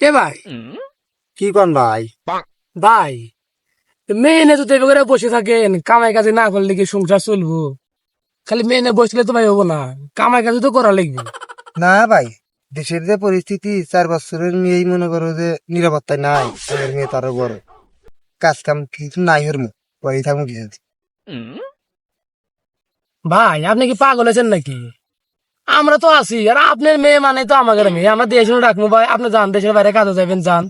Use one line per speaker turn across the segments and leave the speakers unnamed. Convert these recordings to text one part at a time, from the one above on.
কে ভাই?
কি কন ভাই?
ভাই মেয়ে যদি এভাবে বসে থাকেন, কামাই কাজে না করলে কি সংসার চলবো? খালি মেয়ে বসলে তো ভাই হবো না, কামাই কাজে তো করা লাগবে।
না ভাই, দেশের যে পরিস্থিতি 4 বছরের মেয়েই মনে করো যে নিরাপত্তায় নাই। আগের মেয়ে তারও বড় কাজ কাম কিছু নাই হর মুখ বাড়ি থাকুন কিছু।
ভাই আপনি কি পাগল হয়েছেন নাকি? আমরা তো আছি, আর আপনার মেয়ে মানে তো আমাদের মেয়ে। আমরা দেশে রাখবো ভাই, আপনি যান দেশের বাইরে কাজে যাবেন, যান,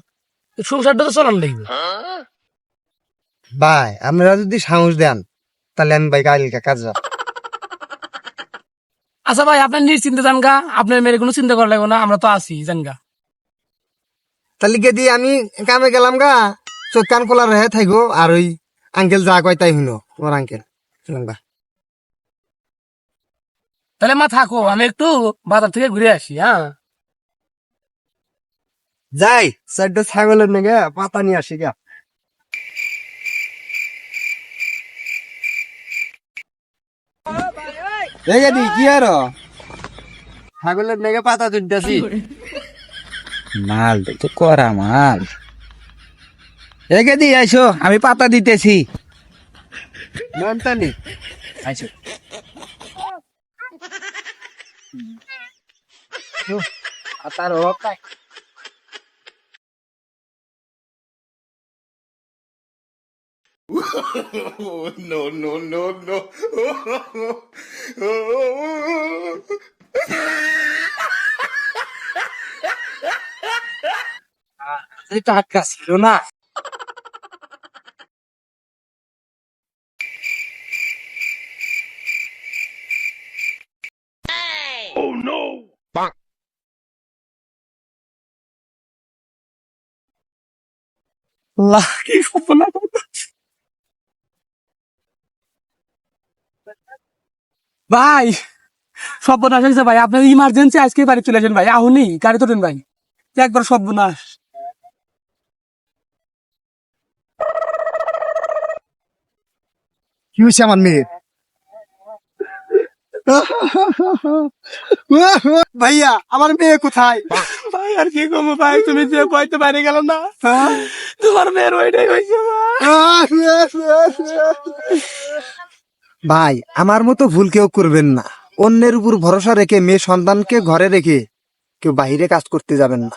সংসারটা তো চলান লাগবে।
ভাই আপনারা যদি সাহস দেন তাহলে আমি ভাই কালকে কাজ যাব।
আচ্ছা ভাই, আপনার নিশ্চিন্তে যান গা, আপনার মেয়ের কোনো চিন্তা করা লাগবে না, আমরা তো আছি, যান গা।
তাহলে গে দিয়ে আমি কামে গেলাম গা, চোখ কান খোলা রেহে থাকবো। আর ওই আঙ্কেল যা কয় তাই শুনো, আমার আঙ্কেল শুনুন গা।
তাহলে মা থাকো, আমি একটু বাজার থেকে ঘুরে আসি। হ্যাঁ,
যাই 4টা ছাগলের নেগে পাতা নিয়ে আসি গা। দেখে দি কি আর ছাগলের নেগে পাতা তুলতেছি।
মাল তো করা মাল। একে দিয়ে আইসো, আমি পাতা দিতেছি।
নামতানি
আইসো।
তার অভাব নাই।
টাটকা ছিল না। আল্লাহ, কি সর্বনাশ। ভাই সর্বনাশ হয়েছে ভাই, আপনার ইমার্জেন্সি আজকে বাড়ি চলে আসেন ভাই, আহুনি গাড়ি তোলেন ভাই, একবার সর্বনাশ।
কি হয়েছে আমার মেয়ের? ভাইয়া আমার মেয়ে কোথায়?
ভাই আর কি করবো ভাই, তুমি যে কইতে বাইরে গেল না, তোমার মেয়ের ওইটাই হয়েছে
ভাই আমার মতো ভুল কেউ করবেন না। অন্যের উপর ভরসা রেখে মেয়ে সন্তানকে ঘরে রেখে কেউ বাইরে কাজ করতে যাবেন না।